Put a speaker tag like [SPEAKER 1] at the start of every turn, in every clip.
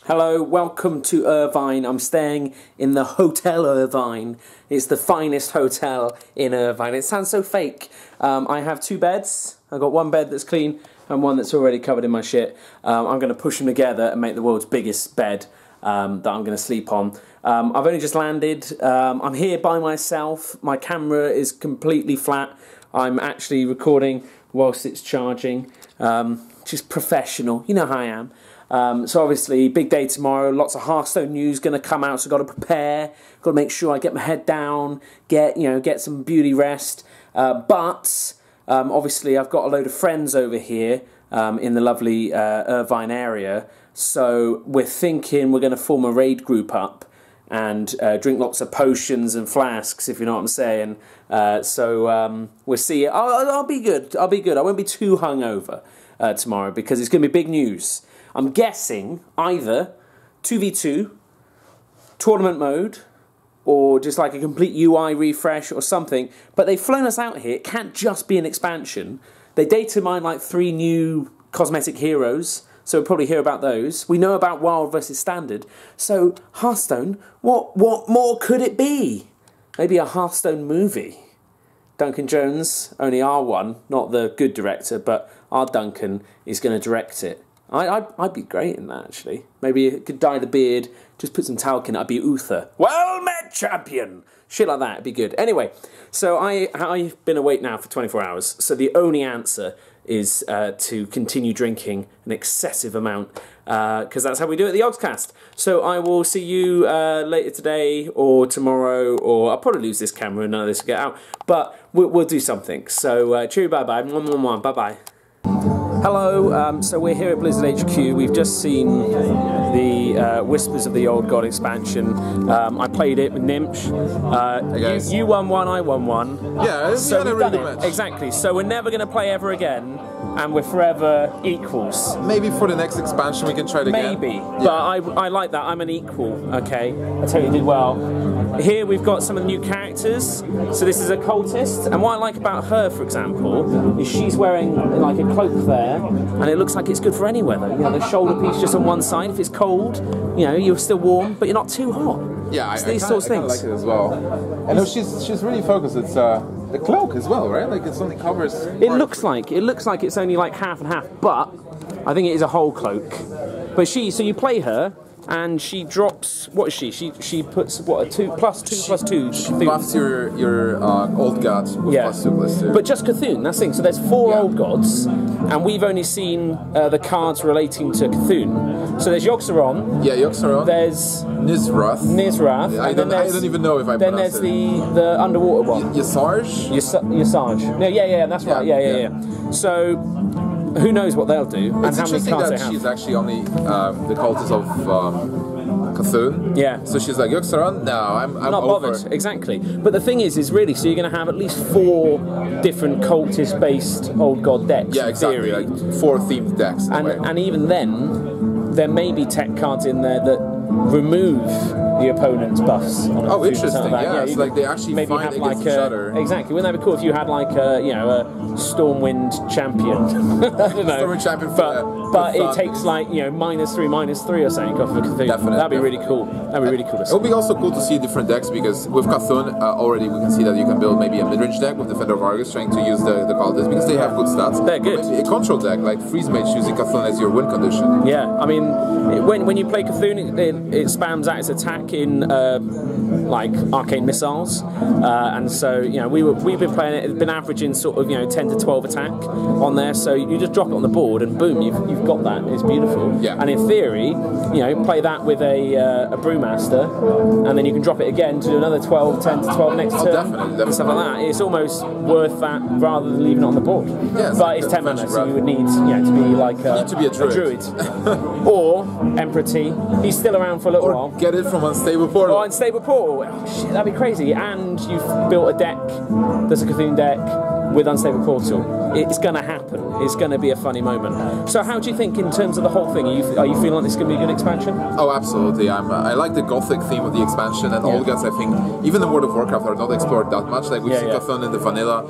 [SPEAKER 1] Hello, welcome to Irvine. I'm staying in the Hotel Irvine. It's the finest hotel in Irvine. It sounds so fake. I have two beds. I've got one bed that's clean and one that's already covered in my shit. I'm going to push them together and make the world's biggest bed that I'm going to sleep on. I've only just landed. I'm here by myself. My camera is completely flat. I'm actually recording whilst it's charging. Just professional. You know how I am. So obviously, big day tomorrow, lots of Hearthstone news going to come out, so got to prepare, got to make sure I get my head down, get some beauty rest, but obviously I've got a load of friends over here in the lovely Irvine area, so we're thinking we're going to form a raid group up and drink lots of potions and flasks, if you know what I'm saying. So we'll see. I'll be good, I won't be too hungover tomorrow, because it's going to be big news. I'm guessing either 2v2, tournament mode, or just like a complete UI refresh or something. But they've flown us out here. It can't just be an expansion. They data mine like 3 new cosmetic heroes, so we'll probably hear about those. We know about Wild versus Standard. So Hearthstone, what more could it be? Maybe a Hearthstone movie. Duncan Jones, only our one, not the good director, but our Duncan is going to direct it. I'd be great in that, actually. Maybe you could dye the beard, just put some talc in it, I'd be Uther. Well met, champion! Shit like that, it'd be good. Anyway, so I've been awake now for 24 hours, so the only answer is to continue drinking an excessive amount, because that's how we do it at the Yogscast. So I will see you later today, or tomorrow, or I'll probably lose this camera and none of this will get out, but we'll do something. So cheerio, bye-bye, bye-bye. Hello, so we're here at Blizzard HQ. We've just seen the Whispers of the Old God expansion. I played it with Nimsh. You won one, I won one.
[SPEAKER 2] Yeah, it's
[SPEAKER 1] so
[SPEAKER 2] not a really good match.
[SPEAKER 1] Exactly, so we're never going to play ever again, and we're forever equals.
[SPEAKER 2] Maybe for the next expansion we can try it again.
[SPEAKER 1] Maybe, yeah. But I like that. I'm an equal, okay? I totally did well. Here we've got some of the new characters. So this is a cultist, and what I like about her, for example, is she's wearing like a cloak there, and it looks like it's good for any weather. You know, the shoulder piece just on one side. If it's cold, you know, you're still warm, but you're not too hot.
[SPEAKER 2] Yeah,
[SPEAKER 1] it's these sorts of things.
[SPEAKER 2] I like it as well. I know she's really focused. It's the cloak as well, right? Like it's only covers.
[SPEAKER 1] It looks like it's only like half and half, but I think it is a whole cloak. But so you play her, and she drops, what is she? She puts, what, a 2 plus 2 plus 2?
[SPEAKER 2] She buffs your old god with +2/+2.
[SPEAKER 1] But just Cthulhu, that's the thing. So there's 4 old gods, and we've only seen the cards relating to Cthulhu. So there's Yogg-Saron.
[SPEAKER 2] Yeah, Yogg-Saron.
[SPEAKER 1] There's Nizrath.
[SPEAKER 2] I don't even know if I
[SPEAKER 1] then
[SPEAKER 2] pronounce
[SPEAKER 1] there's the underwater one.
[SPEAKER 2] Yasarj?
[SPEAKER 1] Yasarj. No, yeah, that's right. Yeah. So who knows what they'll do, and how many cards they have.
[SPEAKER 2] She's actually only the cultist of Cthulhu.
[SPEAKER 1] Yeah.
[SPEAKER 2] So she's like, Yogg-Saron? No, I'm
[SPEAKER 1] not
[SPEAKER 2] over.
[SPEAKER 1] bothered. Exactly. But the thing is really, so you're going to have at least 4 different cultist-based old god decks.
[SPEAKER 2] Yeah, exactly.
[SPEAKER 1] Theory.
[SPEAKER 2] Like 4 themed decks.
[SPEAKER 1] And even then, there may be tech cards in there that remove the opponent's buffs. On
[SPEAKER 2] Interesting.
[SPEAKER 1] Like
[SPEAKER 2] yeah, it's like they actually
[SPEAKER 1] maybe
[SPEAKER 2] fight
[SPEAKER 1] have
[SPEAKER 2] against
[SPEAKER 1] like
[SPEAKER 2] each other.
[SPEAKER 1] Exactly. Wouldn't that be cool if you had like a Stormwind champion? I don't know.
[SPEAKER 2] Stormwind champion,
[SPEAKER 1] but it takes like -3/-3 or something off of Cthulhu.
[SPEAKER 2] Definitely.
[SPEAKER 1] That'd be really cool. That'd be really cool.
[SPEAKER 2] It would be also cool to see different decks, because with Cthulhu already we can see that you can build maybe a mid-range deck with Defender of Argus trying to use the cultists, because they have good stats.
[SPEAKER 1] They're good.
[SPEAKER 2] Maybe a control deck like Freeze Mage using Cthulhu as your win condition.
[SPEAKER 1] Yeah, I mean, when you play Cthulhu, it spams out its attack in like arcane missiles, and so we've been playing it. It's been averaging sort of 10 to 12 attack on there. So you just drop it on the board, and boom, you've got that. It's beautiful.
[SPEAKER 2] Yeah.
[SPEAKER 1] And in theory, play that with a Brewmaster, and then you can drop it again to do another 10 to 12 next turn.
[SPEAKER 2] Definitely.
[SPEAKER 1] And stuff like that. It's almost worth that rather than leaving it on the board.
[SPEAKER 2] Yeah,
[SPEAKER 1] but it's 10 mana, so you would need to be like
[SPEAKER 2] you need to be a druid.
[SPEAKER 1] Or Emperor T. He's still around for a little while.
[SPEAKER 2] Get it from Unstable Portal.
[SPEAKER 1] Oh, Unstable Portal. Oh, shit, that'd be crazy. And you've built a deck that's a Cthulhu deck with Unstable Portal. It's going to happen. is going to be a funny moment. So how do you think in terms of the whole thing? Are you feeling like this is going to be a good expansion?
[SPEAKER 2] Oh, absolutely. I like the gothic theme of the expansion, and Old Gods, I think, even in World of Warcraft, are not explored that much. Like we've seen Cthulhu in the vanilla,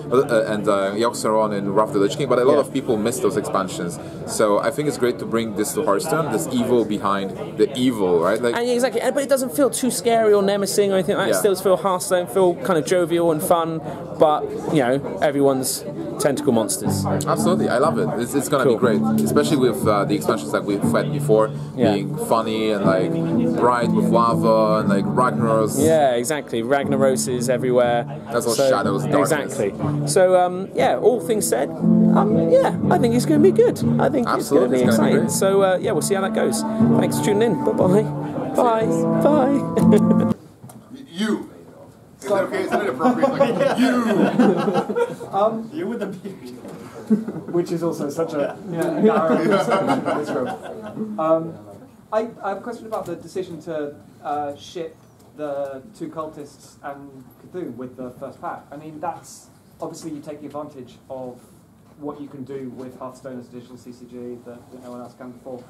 [SPEAKER 2] and Yogscast in Wrath of the Lich King, but a lot of people miss those expansions. So I think it's great to bring this to Hearthstone, this evil behind the evil, right? Like,
[SPEAKER 1] and exactly, but it doesn't feel too scary or menacing or anything like that. It still feel Hearthstone, feel kind of jovial and fun, but, you know, everyone's tentacle monsters.
[SPEAKER 2] Absolutely, I love it. It's going to be great, especially with the expansions that we've had before, being funny and like bright with lava and like Ragnaros.
[SPEAKER 1] Yeah, exactly. Ragnaroses everywhere.
[SPEAKER 2] That's all shadows, darkness.
[SPEAKER 1] Exactly. So, all things said, I think it's going to be good. I think it's going to be exciting. So, we'll see how that goes. Thanks for tuning in. Bye-bye. Bye. Bye.
[SPEAKER 3] You. Is that okay? Is that inappropriate? Like, you.
[SPEAKER 4] You with the beard. Which is also such a narrow description of this room. I have a question about the decision to ship the 2 cultists and Cthulhu with the first pack. I mean, that's obviously you take advantage of what you can do with Hearthstone as a digital CCG that no one else can before.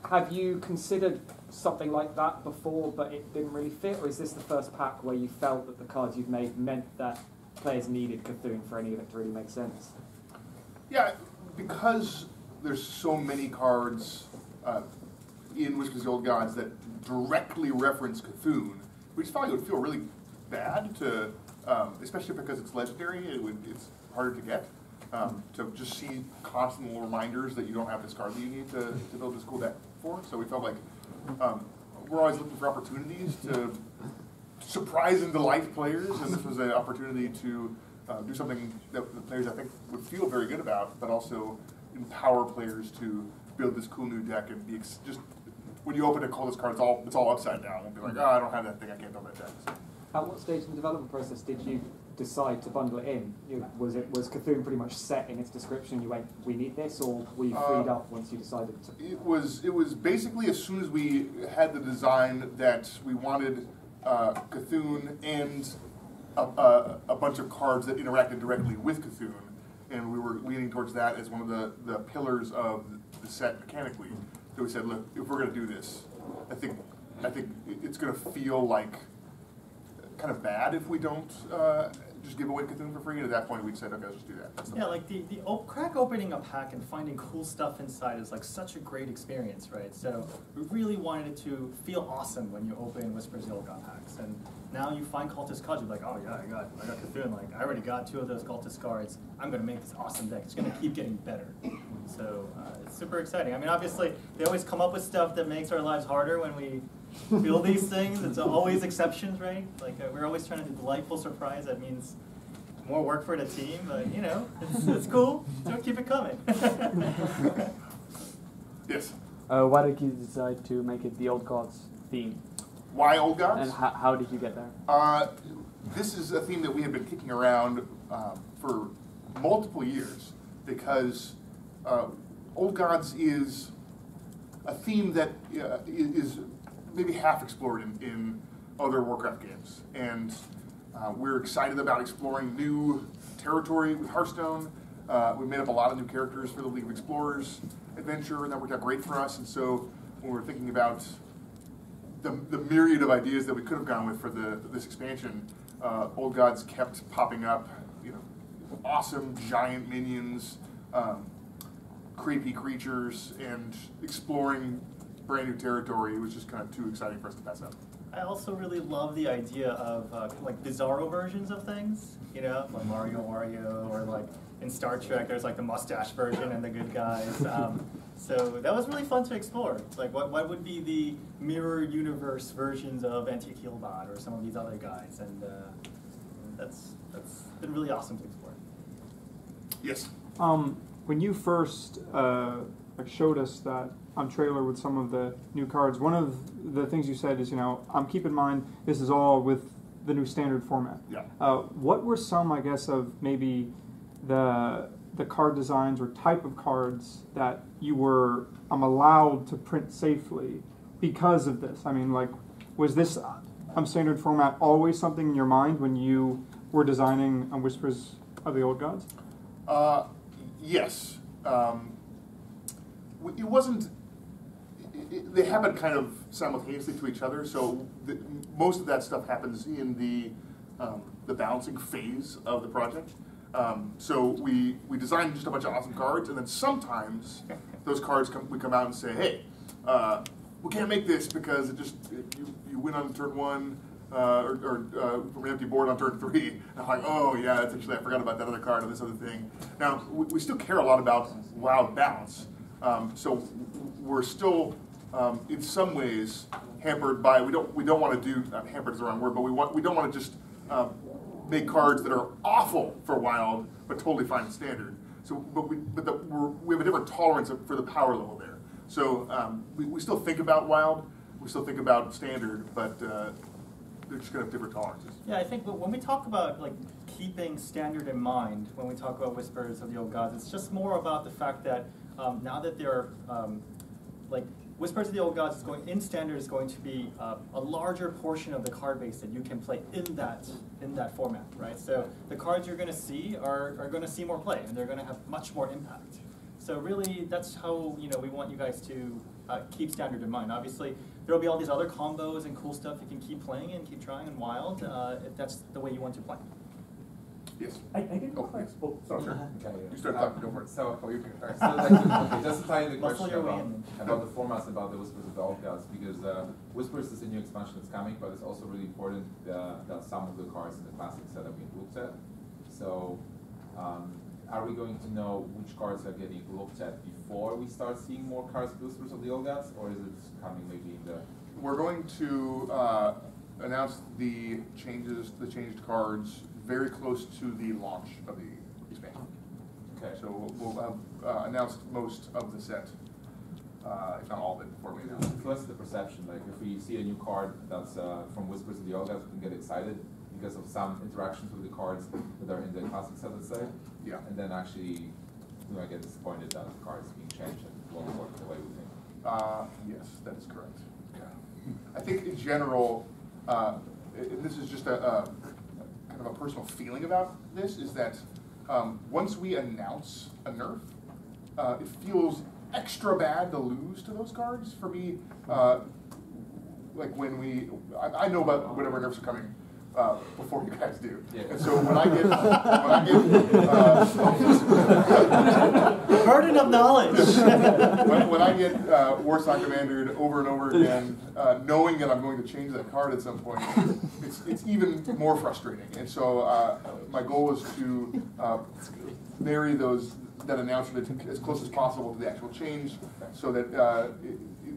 [SPEAKER 4] Have you considered something like that before, but it didn't really fit, or is this the first pack where you felt that the cards you've made meant that players needed Cthulhu for any of it to really make sense?
[SPEAKER 3] Yeah, because there's so many cards in Whispers of the Old Gods that directly reference Cthulhu, we just felt like it would feel really bad to, especially because it's legendary, it's harder to get. To just see constant little reminders that you don't have this card that you need to build this cool deck for. So we felt like we're always looking for opportunities to surprise and delight players, and this was an opportunity to do something that the players, I think, would feel very good about, but also empower players to build this cool new deck and be just, when you open a Cultist card, it's all upside down. We'll be like, I don't have that thing, I can't build that deck. So.
[SPEAKER 4] At what stage in the development process did you decide to bundle it in? Was Cthulhu pretty much set in its description and you went, we need this, or were you freed up once you decided to?
[SPEAKER 3] It was basically as soon as we had the design that we wanted Cthulhu and a bunch of cards that interacted directly with Cthulhu, and we were leaning towards that as one of the pillars of the set mechanically. So we said, look, if we're going to do this, I think it's going to feel like kind of bad if we don't just give away Cthulhu for free, and at that point we said, okay, let's just do that.
[SPEAKER 5] Yeah, like the crack opening a pack and finding cool stuff inside is like such a great experience, right? So we really wanted it to feel awesome when you open Whispers of the Old God packs, and now you find cultist cards, you're like, oh yeah, I got Cthulhu, like I already got 2 of those cultist cards, I'm gonna make this awesome deck, it's gonna keep getting better. So it's super exciting. I mean, obviously they always come up with stuff that makes our lives harder when we build these things. It's always exceptions, right? Like we're always trying to do delightful surprise. That means more work for the team, but you know, it's cool. So keep it coming.
[SPEAKER 3] Yes.
[SPEAKER 6] Why did you decide to make it the Old Gods theme?
[SPEAKER 3] Why Old Gods?
[SPEAKER 6] And how did you get there?
[SPEAKER 3] This is a theme that we have been kicking around for multiple years because Old Gods is a theme that is maybe half explored in other Warcraft games, and we're excited about exploring new territory with Hearthstone. We made up a lot of new characters for the League of Explorers adventure, and that worked out great for us. And so when we're thinking about the myriad of ideas that we could have gone with for this expansion, Old Gods kept popping up. You know, awesome giant minions, creepy creatures, and exploring brand new territory. It was just kind of too exciting for us to pass up.
[SPEAKER 5] I also really love the idea of like bizarro versions of things, you know, like Mario, or like in Star Trek, there's like the mustache version and the good guys. So that was really fun to explore. It's like, what would be the mirror universe versions of Antique Healbot or some of these other guys, and that's been really awesome to explore.
[SPEAKER 3] Yes.
[SPEAKER 6] When you first showed us that trailer with some of the new cards, one of the things you said is, keep in mind this is all with the new standard format.
[SPEAKER 3] Yeah.
[SPEAKER 6] What were some, I guess, of maybe the card designs or type of cards that you were allowed to print safely because of this? I mean, like, was this standard format always something in your mind when you were designing Whispers of the Old Gods?
[SPEAKER 3] Yes. it wasn't. They happen kind of simultaneously to each other. So most of that stuff happens in the balancing phase of the project. So we design just a bunch of awesome cards, and then sometimes those cards we come out and say, hey, we can't make this because you win on turn 1 or from an empty board on turn 3. And I'm like, oh yeah, essentially I forgot about that other card and this other thing. Now we still care a lot about wild balance. So we're still in some ways hampered by we don't want to do hampered is the wrong word, but we don't want to just make cards that are awful for wild but totally fine in standard. So we have a different tolerance for the power level there. So we still think about wild, we still think about standard, but they're just going to have different tolerances.
[SPEAKER 5] Yeah, I think when we talk about like keeping standard in mind, when we talk about Whispers of the Old Gods, it's just more about the fact that now that they're like Whispers of the Old Gods in standard is going to be a larger portion of the card base that you can play in that format, right? So the cards you're going to see are going to see more play, and they're going to have much more impact. So really, that's how we want you guys to keep standard in mind. Obviously, there will be all these other combos and cool stuff you can keep playing and keep trying in wild if that's the way you want to play.
[SPEAKER 3] Yes.
[SPEAKER 7] I did
[SPEAKER 3] sorry.
[SPEAKER 2] Okay,
[SPEAKER 3] You start talking, go for it.
[SPEAKER 2] So, okay, just to tie in the
[SPEAKER 5] Muscle
[SPEAKER 2] question
[SPEAKER 5] your way in.
[SPEAKER 2] about the formats about the Whispers of the Old Gods, because Whispers is a new expansion that's coming, but it's also really important that some of the cards in the classic set have been looked at. So, are we going to know which cards are getting looked at before we start seeing more cards with Whispers of the Old Gods, or is it coming maybe in the...
[SPEAKER 3] We're going to announce the changed cards very close to the launch of the expansion.
[SPEAKER 2] Okay.
[SPEAKER 3] So we'll have announced most of the set, if not all of it, before we announce it.
[SPEAKER 2] So that's the perception. Like if we see a new card that's from Whispers of the Old Gods, we can get excited because of some interactions with the cards that are in the classic set, let's say.
[SPEAKER 3] Yeah.
[SPEAKER 2] And then actually, we might get disappointed that the cards being changed and won't work the way we think.
[SPEAKER 3] Yes, that is correct. Yeah. I think in general, this is just a kind of a personal feeling about this, is that once we announce a nerf, it feels extra bad to lose to those cards. For me, like when I know about whatever nerfs are coming before you guys do. Yeah. And so when I get
[SPEAKER 5] burden of knowledge.
[SPEAKER 3] when I get Warsaw Commandered over and over again, knowing that I'm going to change that card at some point, it's even more frustrating. And so my goal is to marry that announcement as close as possible to the actual change, so that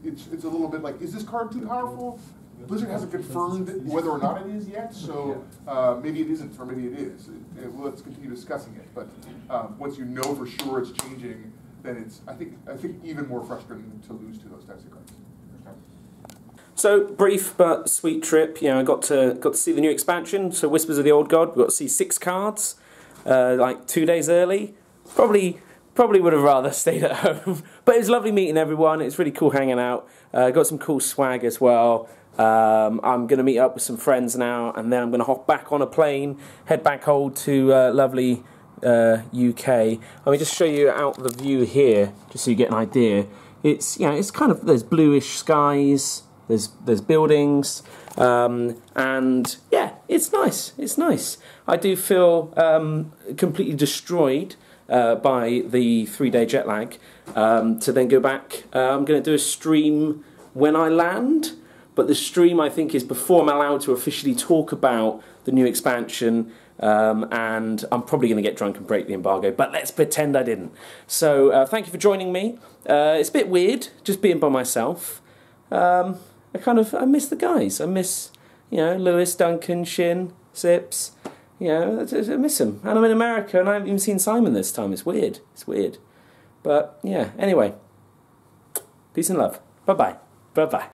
[SPEAKER 3] it's a little bit like, is this card too powerful? Blizzard hasn't confirmed whether or not it is yet, so maybe it isn't, or maybe it is. Let's continue discussing it. But once you know for sure it's changing, then it's I think even more frustrating to lose to those types of cards.
[SPEAKER 1] So brief but sweet trip. I got to see the new expansion. So Whispers of the Old God. We got to see 6 cards, like 2 days early. Probably would have rather stayed at home, but it was lovely meeting everyone. It's really cool hanging out. Got some cool swag as well. I'm going to meet up with some friends now, and then I'm going to hop back on a plane, head back home to lovely UK. Let me just show you out the view here, just so you get an idea. It's it's kind of, there's bluish skies, there's buildings, and yeah, it's nice. It's nice. I do feel completely destroyed by the 3-day jet lag. To then go back, I'm going to do a stream when I land. But the stream, I think, is before I'm allowed to officially talk about the new expansion, and I'm probably going to get drunk and break the embargo, but let's pretend I didn't. So thank you for joining me. It's a bit weird, just being by myself. I miss the guys. I miss, Lewis, Duncan, Shin, Sips. I miss them. And I'm in America, and I haven't even seen Simon this time. It's weird. It's weird. But, yeah, anyway. Peace and love. Bye-bye. Bye-bye.